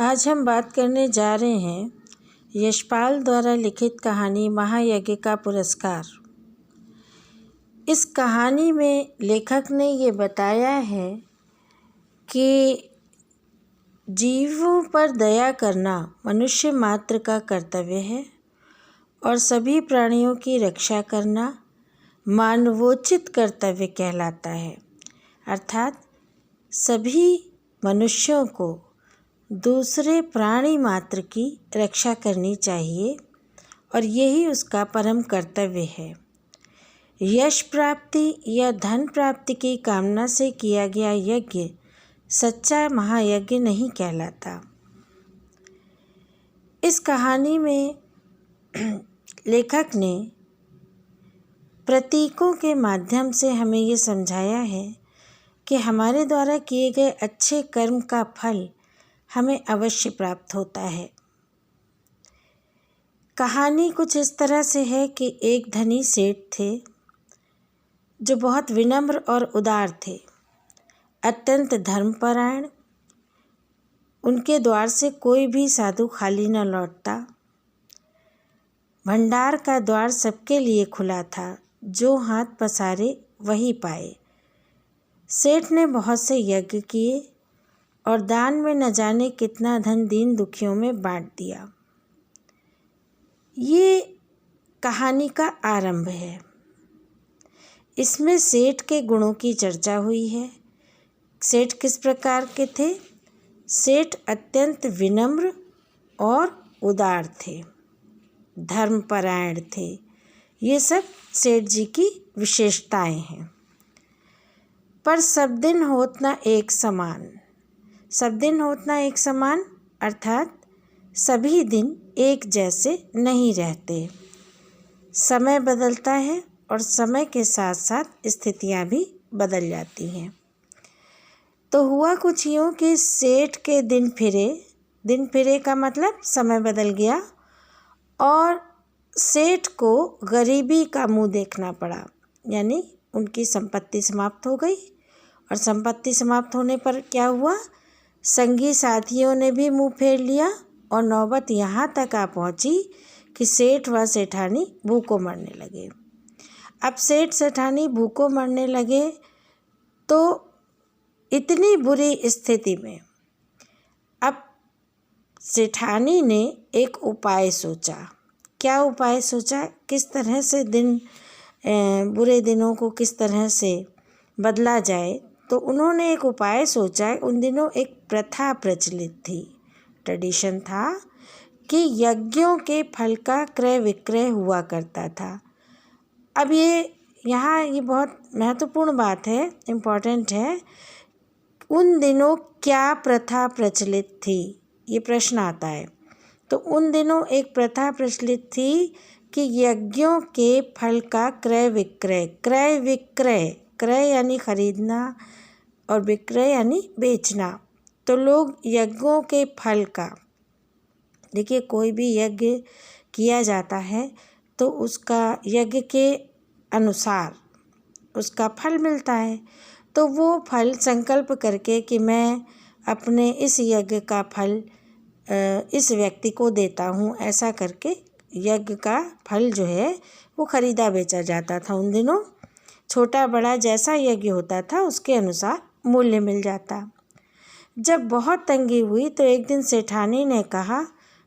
आज हम बात करने जा रहे हैं यशपाल द्वारा लिखित कहानी महायज्ञ का पुरस्कार। इस कहानी में लेखक ने ये बताया है कि जीवों पर दया करना मनुष्य मात्र का कर्तव्य है और सभी प्राणियों की रक्षा करना मानवोचित कर्तव्य कहलाता है। अर्थात सभी मनुष्यों को दूसरे प्राणी मात्र की रक्षा करनी चाहिए और यही उसका परम कर्तव्य है। यश प्राप्ति या धन प्राप्ति की कामना से किया गया यज्ञ सच्चा महायज्ञ नहीं कहलाता। इस कहानी में लेखक ने प्रतीकों के माध्यम से हमें ये समझाया है कि हमारे द्वारा किए गए अच्छे कर्म का फल हमें अवश्य प्राप्त होता है। कहानी कुछ इस तरह से है कि एक धनी सेठ थे जो बहुत विनम्र और उदार थे, अत्यंत धर्मपरायण। उनके द्वार से कोई भी साधु खाली न लौटता। भंडार का द्वार सबके लिए खुला था, जो हाथ पसारे वही पाए। सेठ ने बहुत से यज्ञ किए और दान में न जाने कितना धन दीन दुखियों में बांट दिया। ये कहानी का आरंभ है। इसमें सेठ के गुणों की चर्चा हुई है। सेठ किस प्रकार के थे? सेठ अत्यंत विनम्र और उदार थे, धर्मपरायण थे। ये सब सेठ जी की विशेषताएं हैं। पर सब दिन होत न एक समान। सब दिन होत न एक समान अर्थात सभी दिन एक जैसे नहीं रहते। समय बदलता है और समय के साथ साथ स्थितियां भी बदल जाती हैं। तो हुआ कुछ यूँ कि सेठ के दिन फिरे का मतलब समय बदल गया और सेठ को गरीबी का मुंह देखना पड़ा। यानी उनकी संपत्ति समाप्त हो गई और संपत्ति समाप्त होने पर क्या हुआ, संगी साथियों ने भी मुंह फेर लिया और नौबत यहाँ तक आ पहुँची कि सेठ व सेठानी भूखों मरने लगे। अब सेठ सेठानी भूखों मरने लगे तो इतनी बुरी स्थिति में अब सेठानी ने एक उपाय सोचा। क्या उपाय सोचा? किस तरह से बुरे दिनों को किस तरह से बदला जाए? तो उन्होंने एक उपाय सोचा। उन दिनों एक प्रथा प्रचलित थी, ट्रेडिशन था कि यज्ञों के फल का क्रय विक्रय हुआ करता था। अब ये बहुत महत्वपूर्ण बात है, इम्पॉर्टेंट है। उन दिनों क्या प्रथा प्रचलित थी, ये प्रश्न आता है। तो उन दिनों एक प्रथा प्रचलित थी कि यज्ञों के फल का क्रय विक्रय, क्रय यानी खरीदना और विक्रय यानी बेचना। तो लोग यज्ञों के फल का, देखिए कोई भी यज्ञ किया जाता है तो उसका यज्ञ के अनुसार उसका फल मिलता है। तो वो फल संकल्प करके कि मैं अपने इस यज्ञ का फल इस व्यक्ति को देता हूँ, ऐसा करके यज्ञ का फल जो है वो खरीदा बेचा जाता था। उन दिनों छोटा बड़ा जैसा यज्ञ होता था उसके अनुसार मूल्य मिल जाता। जब बहुत तंगी हुई तो एक दिन सेठानी ने कहा,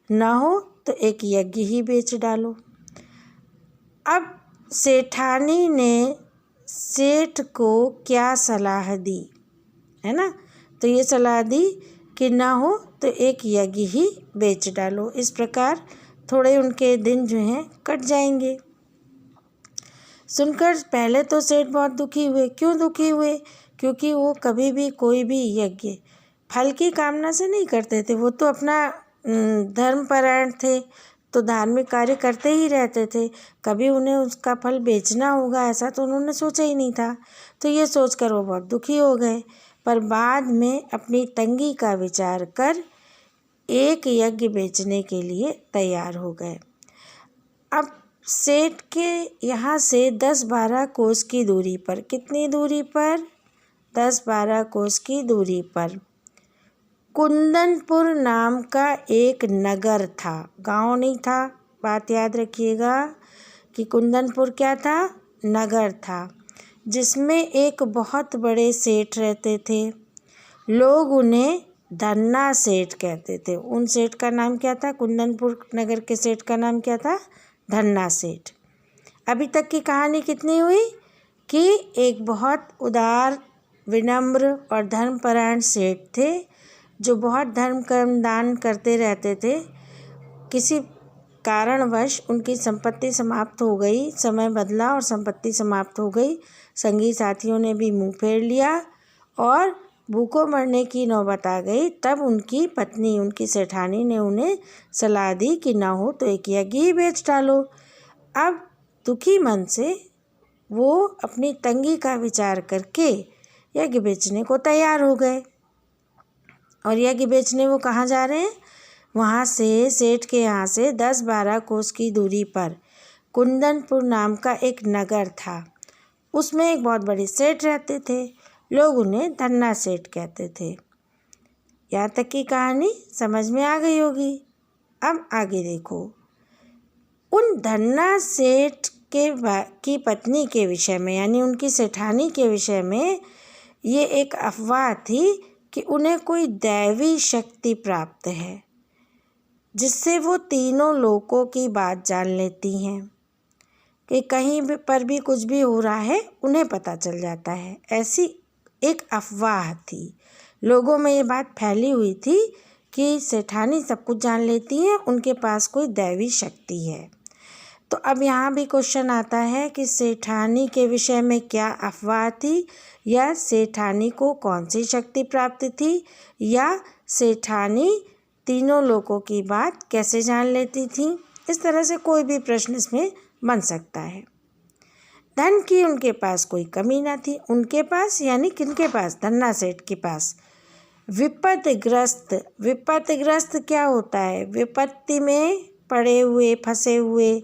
ना हो तो एक यज्ञ ही बेच डालो। अब सेठानी ने सेठ को क्या सलाह दी, है ना? तो ये सलाह दी कि ना हो तो एक यज्ञ ही बेच डालो। इस प्रकार थोड़े उनके दिन जो हैं कट जाएंगे। सुनकर पहले तो सेठ बहुत दुखी हुए। क्यों दुखी हुए? क्योंकि वो कभी भी कोई भी यज्ञ फल की कामना से नहीं करते थे। वो तो अपना धर्मपरायण थे, तो धार्मिक कार्य करते ही रहते थे। कभी उन्हें उसका फल बेचना होगा ऐसा तो उन्होंने सोचा ही नहीं था। तो ये सोचकर वो बहुत दुखी हो गए। पर बाद में अपनी तंगी का विचार कर एक यज्ञ बेचने के लिए तैयार हो गए। अब सेठ के यहाँ से 10-12 कोस की दूरी पर, कितनी दूरी पर? 10-12 कोस की दूरी पर कुंदनपुर नाम का एक नगर था, गांव नहीं था। बात याद रखिएगा कि कुंदनपुर क्या था, नगर था, जिसमें एक बहुत बड़े सेठ रहते थे। लोग उन्हें धन्ना सेठ कहते थे। उन सेठ का नाम क्या था, कुंदनपुर नगर के सेठ का नाम क्या था, धन्ना सेठ। अभी तक की कहानी कितनी हुई कि एक बहुत उदार, विनम्र और धर्मपरायण सेठ थे जो बहुत धर्म कर्म दान करते रहते थे। किसी कारणवश उनकी संपत्ति समाप्त हो गई, समय बदला और संपत्ति समाप्त हो गई। संगी साथियों ने भी मुंह फेर लिया और भूखों मरने की नौबत आ गई। तब उनकी पत्नी, उनकी सेठानी ने उन्हें सलाह दी कि ना हो तो एक यज्ञ ही बेच डालो। अब दुखी मन से वो अपनी तंगी का विचार करके यज्ञ बेचने को तैयार हो गए। और यज्ञ बेचने वो कहाँ जा रहे हैं, वहाँ से, सेठ के यहाँ से 10-12 कोस की दूरी पर कुंदनपुर नाम का एक नगर था। उसमें एक बहुत बड़े सेठ रहते थे। लोग उन्हें धन्ना सेठ कहते थे। यहाँ तक की कहानी समझ में आ गई होगी। अब आगे देखो। उन धन्ना सेठ की पत्नी के विषय में, यानी उनकी सेठानी के विषय में ये एक अफवाह थी कि उन्हें कोई दैवी शक्ति प्राप्त है, जिससे वो तीनों लोकों की बात जान लेती हैं, कि कहीं पर भी कुछ भी हो रहा है उन्हें पता चल जाता है। ऐसी एक अफवाह थी, लोगों में ये बात फैली हुई थी कि सेठानी सब कुछ जान लेती हैं, उनके पास कोई दैवी शक्ति है। तो अब यहाँ भी क्वेश्चन आता है कि सेठानी के विषय में क्या अफवाह थी, या सेठानी को कौन सी शक्ति प्राप्त थी, या सेठानी तीनों लोगों की बात कैसे जान लेती थी। इस तरह से कोई भी प्रश्न इसमें बन सकता है। धन की उनके पास कोई कमी ना थी। उनके पास यानी किनके पास, धन्ना सेठ के पास। विपत्तिग्रस्त क्या होता है, विपत्ति में पड़े हुए, फंसे हुए।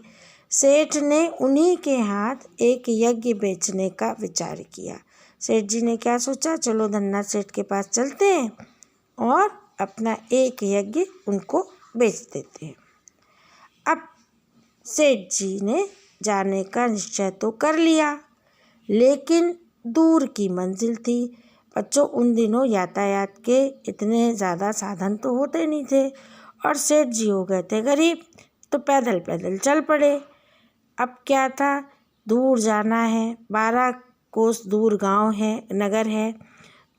सेठ ने उन्हीं के हाथ एक यज्ञ बेचने का विचार किया। सेठ जी ने क्या सोचा, चलो धन्ना सेठ के पास चलते हैं और अपना एक यज्ञ उनको बेच देते हैं। अब सेठ जी ने जाने का निश्चय तो कर लिया, लेकिन दूर की मंजिल थी। बच्चों, उन दिनों यातायात के इतने ज़्यादा साधन तो होते नहीं थे, और सेठ जी हो गए थे गरीब, तो पैदल पैदल चल पड़े। अब क्या था, दूर जाना है, 12 कोस दूर गांव है, नगर है,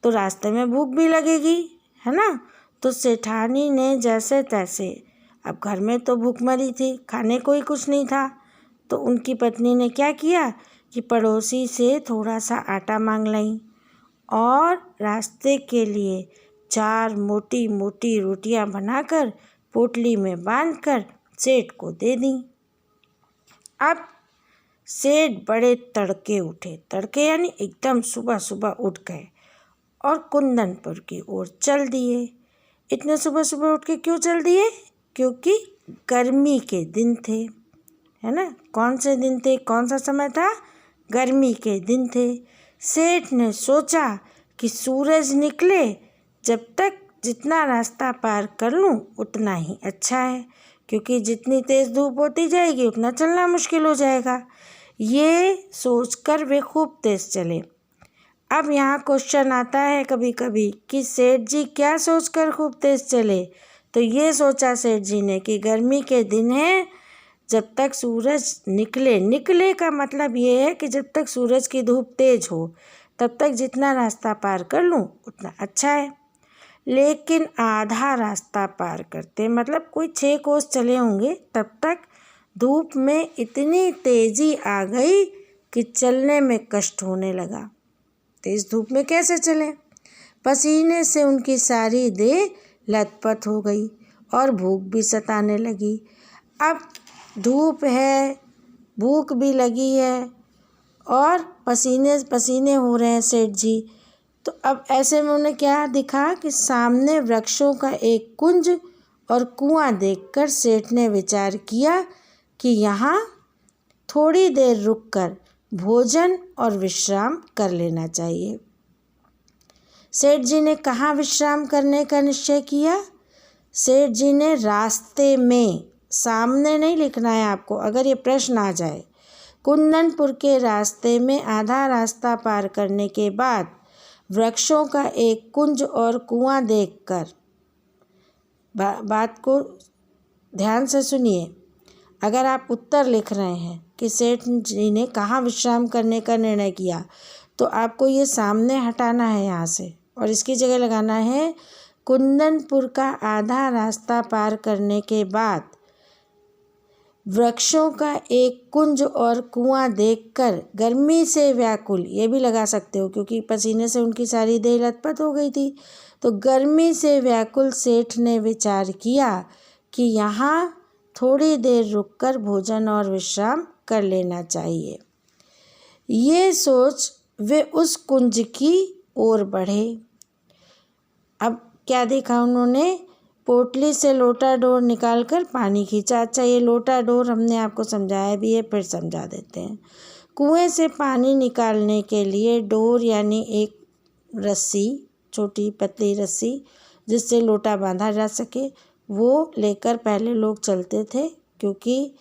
तो रास्ते में भूख भी लगेगी, है ना। तो सेठानी ने जैसे तैसे, अब घर में तो भूखमरी थी, खाने को ही कुछ नहीं था, तो उनकी पत्नी ने क्या किया कि पड़ोसी से थोड़ा सा आटा मांग लाई और रास्ते के लिए 4 मोटी मोटी रोटियां बनाकर पोटली में बांधकर सेठ को दे दी। अब सेठ बड़े तड़के उठे, तड़के यानी एकदम सुबह सुबह उठ गए और कुंदनपुर की ओर चल दिए। इतने सुबह सुबह उठ के क्यों चल दिए, क्योंकि गर्मी के दिन थे, है ना। कौन से दिन थे, कौन सा समय था, गर्मी के दिन थे। सेठ ने सोचा कि सूरज निकले जब तक जितना रास्ता पार कर लूँ उतना ही अच्छा है, क्योंकि जितनी तेज़ धूप होती जाएगी उतना चलना मुश्किल हो जाएगा। ये सोचकर वे खूब तेज़ चले। अब यहाँ क्वेश्चन आता है कभी कभी कि सेठ जी क्या सोचकर खूब तेज़ चले। तो ये सोचा सेठ जी ने कि गर्मी के दिन है, जब तक सूरज निकले का मतलब ये है कि जब तक सूरज की धूप तेज हो तब तक जितना रास्ता पार कर लूँ उतना अच्छा है। लेकिन आधा रास्ता पार करते, मतलब कोई 6 कोस चले होंगे, तब तक धूप में इतनी तेज़ी आ गई कि चलने में कष्ट होने लगा। तेज़ धूप में कैसे चलें, पसीने से उनकी सारी देह लथपथ हो गई और भूख भी सताने लगी। अब धूप है, भूख भी लगी है और पसीने पसीने हो रहे हैं सेठ जी। तो अब ऐसे में उन्हें क्या दिखा कि सामने वृक्षों का एक कुंज और कुआं देखकर सेठ ने विचार किया कि यहाँ थोड़ी देर रुककर भोजन और विश्राम कर लेना चाहिए। सेठ जी ने कहाँ विश्राम करने का निश्चय किया? सेठ जी ने रास्ते में, सामने नहीं लिखना है आपको, अगर ये प्रश्न आ जाए। कुंदनपुर के रास्ते में आधा रास्ता पार करने के बाद वृक्षों का एक कुंज और कुआं देखकर, बात को ध्यान से सुनिए। अगर आप उत्तर लिख रहे हैं कि सेठ जी ने कहाँ विश्राम करने का निर्णय किया, तो आपको ये सामने हटाना है यहाँ से और इसकी जगह लगाना है कुंदनपुर का आधा रास्ता पार करने के बाद वृक्षों का एक कुंज और कुआं देखकर गर्मी से व्याकुल, ये भी लगा सकते हो क्योंकि पसीने से उनकी सारी देह लथपथ हो गई थी, तो गर्मी से व्याकुल सेठ ने विचार किया कि यहाँ थोड़ी देर रुककर भोजन और विश्राम कर लेना चाहिए। ये सोच वे उस कुंज की ओर बढ़े। अब क्या देखा उन्होंने? पोटली से लोटा डोर निकालकर पानी खींचा। अच्छा, ये लोटा डोर हमने आपको समझाया भी है, फिर समझा देते हैं। कुएं से पानी निकालने के लिए डोर यानी एक रस्सी, छोटी पतली रस्सी जिससे लोटा बांधा जा सके, वो लेकर पहले लोग चलते थे, क्योंकि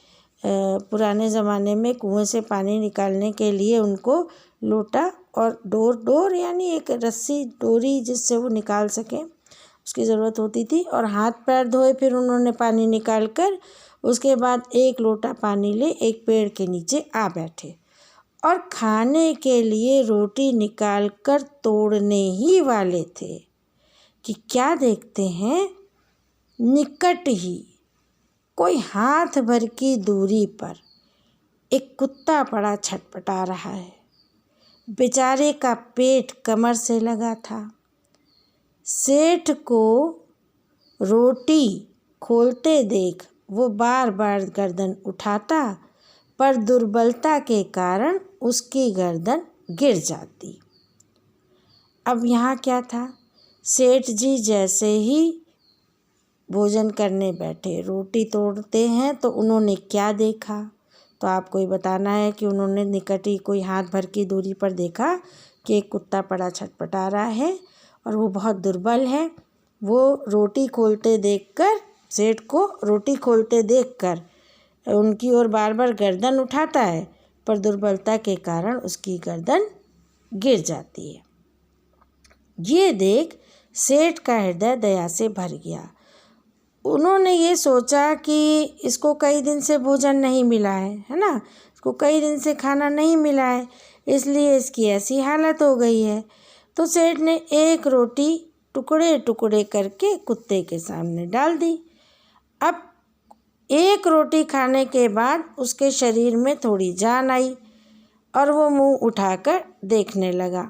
पुराने ज़माने में कुएं से पानी निकालने के लिए उनको लोटा और डोर यानी एक रस्सी, डोरी जिससे वो निकाल सकें, उसकी ज़रूरत होती थी। और हाथ पैर धोए फिर उन्होंने पानी निकाल कर उसके बाद एक लोटा पानी ले एक पेड़ के नीचे आ बैठे और खाने के लिए रोटी निकाल कर तोड़ने ही वाले थे कि क्या देखते हैं, निकट ही कोई हाथ भर की दूरी पर एक कुत्ता पड़ा छटपटा रहा है। बेचारे का पेट कमर से लगा था। सेठ को रोटी खोलते देख वो बार बार गर्दन उठाता, पर दुर्बलता के कारण उसकी गर्दन गिर जाती। अब यहाँ क्या था? सेठ जी जैसे ही भोजन करने बैठे, रोटी तोड़ते हैं, तो उन्होंने क्या देखा? तो आपको ये बताना है कि उन्होंने निकट ही कोई हाथ भर की दूरी पर देखा कि एक कुत्ता पड़ा छटपटा रहा है और वो बहुत दुर्बल है। वो रोटी खोलते देखकर, सेठ को रोटी खोलते देखकर उनकी ओर बार बार गर्दन उठाता है, पर दुर्बलता के कारण उसकी गर्दन गिर जाती है। ये देख सेठ का हृदय दया से भर गया। उन्होंने ये सोचा कि इसको कई दिन से भोजन नहीं मिला है ना, इसको कई दिन से खाना नहीं मिला है, इसलिए इसकी ऐसी हालत हो गई है। तो सेठ ने एक रोटी टुकड़े टुकड़े करके कुत्ते के सामने डाल दी। अब एक रोटी खाने के बाद उसके शरीर में थोड़ी जान आई और वो मुंह उठाकर देखने लगा।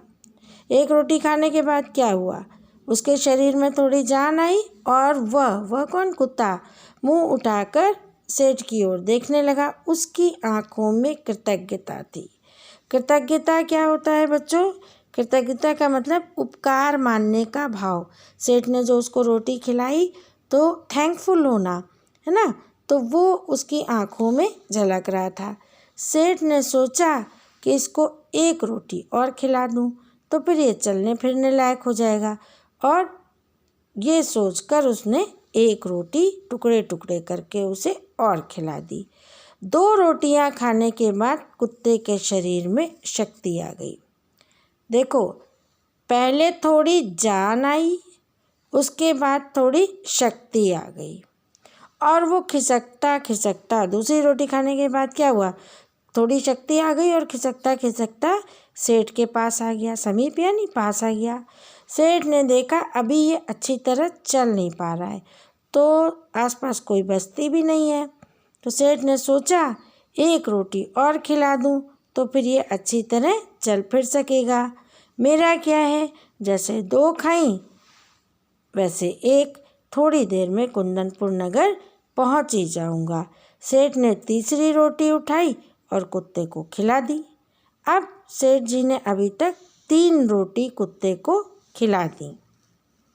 एक रोटी खाने के बाद क्या हुआ? उसके शरीर में थोड़ी जान आई और वह कौन? कुत्ता मुंह उठाकर सेठ की ओर देखने लगा। उसकी आंखों में कृतज्ञता थी। कृतज्ञता क्या होता है बच्चों? कृतज्ञता का मतलब उपकार मानने का भाव। सेठ ने जो उसको रोटी खिलाई तो थैंकफुल होना, है ना, तो वो उसकी आंखों में झलक रहा था। सेठ ने सोचा कि इसको एक रोटी और खिला दूं तो फिर ये चलने फिरने लायक हो जाएगा, और ये सोचकर उसने एक रोटी टुकड़े टुकड़े करके उसे और खिला दी। 2 रोटियां खाने के बाद कुत्ते के शरीर में शक्ति आ गई। देखो, पहले थोड़ी जान आई, उसके बाद थोड़ी शक्ति आ गई, और वो खिसकता खिसकता दूसरी रोटी खाने के बाद क्या हुआ? थोड़ी शक्ति आ गई और खिसकता खिसकता सेठ के पास आ गया, समीप यानी पास आ गया। सेठ ने देखा अभी ये अच्छी तरह चल नहीं पा रहा है, तो आसपास कोई बस्ती भी नहीं है। तो सेठ ने सोचा एक रोटी और खिला दूं तो फिर ये अच्छी तरह चल फिर सकेगा। मेरा क्या है, जैसे 2 खाई वैसे एक, थोड़ी देर में कुंदनपुर नगर पहुंच ही जाऊंगा। सेठ ने तीसरी रोटी उठाई और कुत्ते को खिला दी। अब सेठ जी ने अभी तक 3 रोटी कुत्ते को खिला दी।